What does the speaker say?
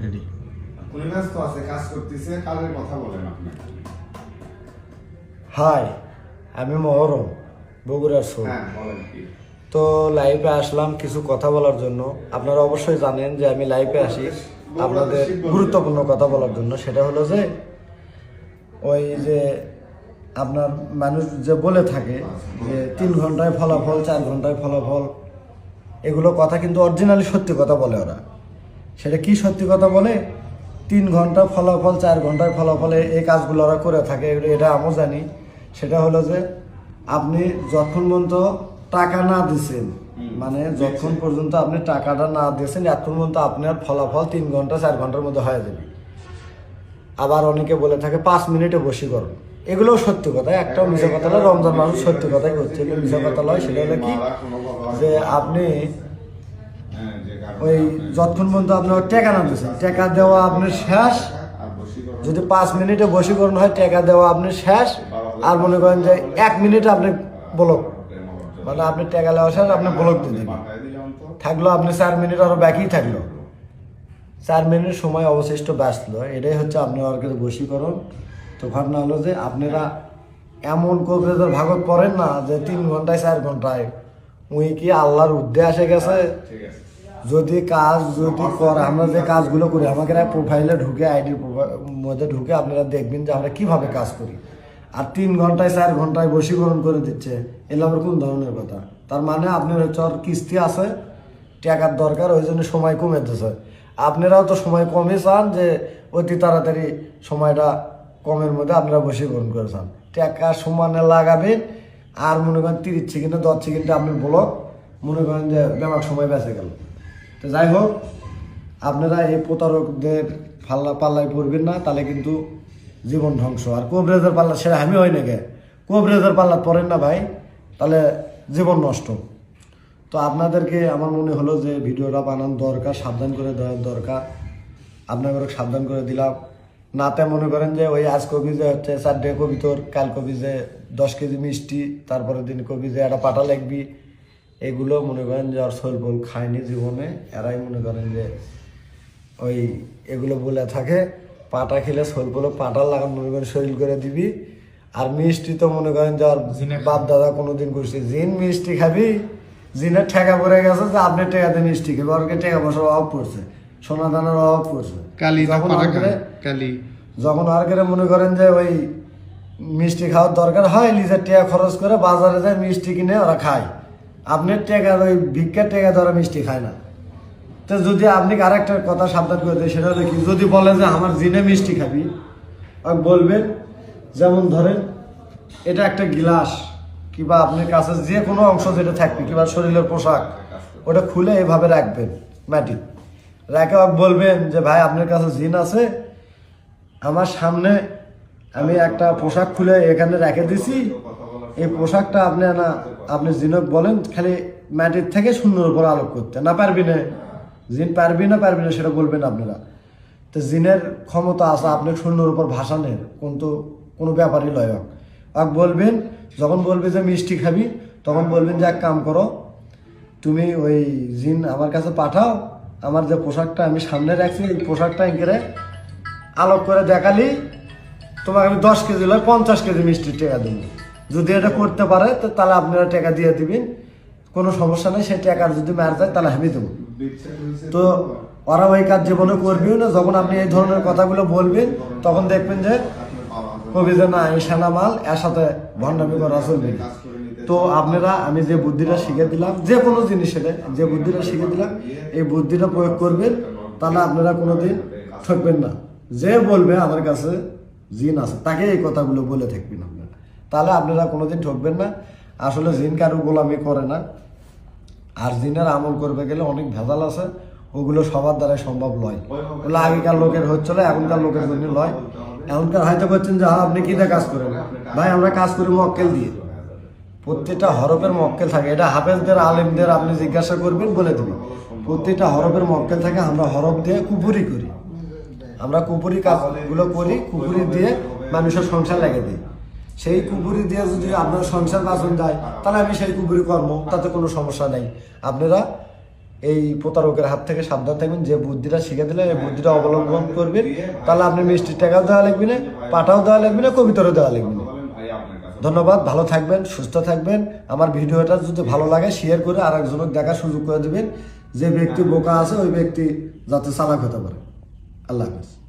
Ready. উনি ব্যস্ত আছে, কাজ করতেছে, কাজের কথা বলেন আপনি। হাই, আমি মহরম, বগুড়ার সোল। হ্যাঁ বলেন কি? তো লাইভে আসলাম কিছু কথা বলার জন্য। আপনারা অবশ্যই জানেন যে আমি লাইভে আসি আপনাদের গুরুত্বপূর্ণ কথা বলার জন্য। সেটা হলো যে ওই যে আপনার মানুষ যে বলে থাকে যে 3 ঘন্টায় ফলাফল, 4 ঘন্টায় ফলাফল, এগুলো কথা কিন্তু অরিজিনালি সত্যি কথা বলে ওরা। সেটা কি সত্যি কথা বলে? 3 ঘন্টা ফলাফল, 4 ঘন্টায় ফলাফলে এই কাজগুলো ওরা করে থাকে, এটা আমিও জানি। সেটা হলো যে আপনি যতক্ষণ পর্যন্ত টাকা না দিচ্ছেন, মানে যতক্ষণ পর্যন্ত আপনি টাকাটা না দিয়েছেন, এতক্ষণ পর্যন্ত আপনার ফলাফল 3 ঘন্টা 4 ঘন্টার মধ্যে হয়ে যাবে। আবার অনেকে বলে থাকে 5 মিনিটে বশীকরণ, এগুলোও সত্যি কথা, একটাও মিশা কথা নয়। রমজান মানুষ সত্যি কথাই করছে, মিশা কথা নয়। সেটা হলো কি যে আপনি ওই যতক্ষণ পর্যন্ত আপনার টাকা না দিচ্ছেন, টাকা দেওয়া আপনার শেষ। যদি 5 মিনিটে বশীকরণ হয়, টাকা দেওয়া আপনার শেষ। আর মনে করেন যে 1 মিনিটে আপনি ব্লক, মানে আপনি টাকা দেওয়া শেষ, আপনি ব্লক দিয়ে দেবেন। থাকলো আপনি 4 মিনিট আরো বাকি থাকলো, 4 মিনিট সময় অবশিষ্ট বাঁচলো। এটাই হচ্ছে আপনি অর্গের বশীকরণ। তো ঘটনা হলো যে আপনারা এমন কবিরাজের ভাগত পড়েন না যে 3 ঘন্টায় 4 ঘন্টায়। উই কি আল্লাহর উদ্দেশ্যে গেছে? যদি কাজ করে, আমরা যে কাজগুলো করি, আমাকে প্রোফাইলে ঢুকে, আইডির মধ্যে ঢুকে আপনারা দেখবেন যে আমরা কিভাবে কাজ করি। আর 3 ঘন্টায় 4 ঘন্টায় বশীকরণ করে দিচ্ছে, এগুলো আবার কোন ধরনের কথা? তার মানে আপনার হচ্ছে কিস্তি আছে, টাকার দরকার, ওই জন্য সময় কমে দিচ্ছে। আপনারাও তো সময় কমে চান যে অতি তাড়াতাড়ি সময়টা কমের মধ্যে আপনারা বশীকরণ করে চান। টাকা সমানে লাগাবেন, আর মনে করেন 30 সেকেন্ডে 10 সেকেন্ডে আপনি ব্লক, মনে করেন যে ব্যাপক সময় বেঁচে গেল। তো যাই হোক, আপনারা এই প্রতারকদের পাল্লায় পড়বেন না, তাহলে কিন্তু জীবন ধ্বংস। আর কবরেজের পাল্লা, সেটা আমি হয় নাকি, কবরেজের পাল্লা পড়েন না ভাই, তাহলে জীবন নষ্ট। তো আপনাদেরকে আমার মনে হলো যে ভিডিওটা বানানো দরকার, সাবধান করে দেওয়ার দরকার। আপনাদের সাবধান করে দিলাম। নাতে মনে করেন যে ওই আজ কবি যে হচ্ছে 4 কবি তোর, কাল কবি যে 10 কেজি মিষ্টি, তারপরের দিন কবি যে একটা পাটা লাগবি, এগুলো মনে করেন যে আর শৈলফল খায়নি জীবনে। এরাই মনে করেন যে ওই এগুলো বলে থাকে, পাটা খেলে শৈলফল পাটা লাগান মনে করেন শরীর করে দিবি। আর মিষ্টি তো মনে করেন যে আর বাপ দাদা কোনোদিন করছে, জিন মিষ্টি খাবি, জিনের ঠেকা পড়ে গেছে যে আপনি টেকাতে মিষ্টি খাবি, ওরকে টাকা পয়সার অভাব পড়ছে, সোনা দানার অভাব পড়ছে। যখন আর করে মনে করেন যে ওই মিষ্টি খাওয়ার দরকার হয়, নিজের টাকা খরচ করে বাজারে যায় মিষ্টি কিনে ওরা খায়। আপনার টাকার ওই ভিক্ষার টাকা ধরা মিষ্টি খায় না। তো যদি আপনি আরেকটা কথা সাবধান করে দেয়, সেটা হলো কি, যদি বলে যে আমার জিনে মিষ্টি খাবি, আর বলবেন যেমন ধরেন এটা একটা গিলাস, কিংবা আপনার কাছে যে কোনো অংশ যেটা থাকবে, কিংবা শরীরের পোশাক, ওটা খুলে এভাবে রাখবেন মাটি রেখে, বলবেন যে ভাই আপনার কাছে জিন আছে, আমার সামনে আমি একটা পোশাক খুলে এখানে রেখে দিছি, এই পোশাকটা আপনি জিনক বলেন খালি মাটির থেকে শূন্যর উপর আলোক করতে। না পারবি না, জিন পারবি না সেটা বলবেন আপনারা। তো জিনের ক্ষমতা আছে আপনি শূন্যর উপর ভাসানের, কিন্তু কোনো ব্যাপারই লয় হোক। বলবেন, যখন বলবে যে মিষ্টি খাবি, তখন বলবেন যে এক কাম করো, তুমি ওই জিন আমার কাছে পাঠাও, আমার যে পোশাকটা আমি সামনে রাখছি, এই পোশাকটা এঁকে আলোক করে দেখালি তোমাকে আমি 10 কেজি লয় 50 কেজি মিষ্টির টাকা দেবো। যদি এটা করতে পারে তো তাহলে আপনারা টাকা দিয়ে দিবেন, কোনো সমস্যা নেই। সেই টাকার যদি মার যায় তাহলে আমি দেবো। তো ওরা ওই কাজ জীবনে করবেও না। যখন আপনি এই ধরনের কথাগুলো বলবেন, তখন দেখবেন যে কবি যে না, এই সানামাল এর সাথে ভণ্ডামি করা চলবে। তো আপনারা, আমি যে বুদ্ধিটা শিখে দিলাম, যে কোনো জিনিসের যে বুদ্ধিটা শিখে দিলাম, এই বুদ্ধিটা প্রয়োগ করবেন, তাহলে আপনারা কোনোদিন ঠকবেন না। যে বলবে আমার কাছে জিন আছে, তাকে এই কথাগুলো বলে থাকবেন আপনারা, তাহলে আপনারা কোনোদিন ঠকবেন না। আসলে জিন কারো গোলামি করে না। আর জিনের আমল করবে গেলে অনেক ভেজাল আছে, ওগুলো সবার দ্বারাই সম্ভব নয়। ওগুলো আগেকার লোকের হচ্ছিল, এখনকার লোকের জন্য নয়। এখনকার হয়তো করছেন যে আপনি কি দিয়ে কাজ করেন, ভাই আমরা কাজ করি মক্কেল দিয়ে। প্রত্যেকটা হরফের মক্কেল থাকে, এটা হাফেজদের আলেমদের আপনি জিজ্ঞাসা করবেন, বলে দেবেন। প্রত্যেকটা হরফের মক্কেল থাকে। আমরা হরফ দিয়ে কুপুরি করি, আমরা কুপুরি কাজগুলো করি, কুপুরি দিয়ে মানুষের সংসার লেগে দিই। সেই কুপুরি দিয়ে যদি আপনার সংসার বাঁচন যায়, তাহলে আমি সেই কুপুরি কর্ম, তাতে কোনো সমস্যা নেই। আপনারা এই প্রতারকের হাত থেকে সাবধান থাকবেন। যে বুদ্ধিটা শিখে দিলে এই বুদ্ধিটা অবলম্বন করবেন, তাহলে আপনি মিষ্টির টাকাও দেওয়া লাগবে না, পাটাও দেওয়া লাগবে না, কবিতারও দেওয়া লাগবে না। ধন্যবাদ, ভালো থাকবেন, সুস্থ থাকবেন। আমার ভিডিওটা যদি ভালো লাগে শেয়ার করে আরেকজনের দেখার সুযোগ করে দেবেন। যে ব্যক্তি বোকা আছে ওই ব্যক্তি যাতে চালাক হতে পারে। আল্লাহ হাফেজ।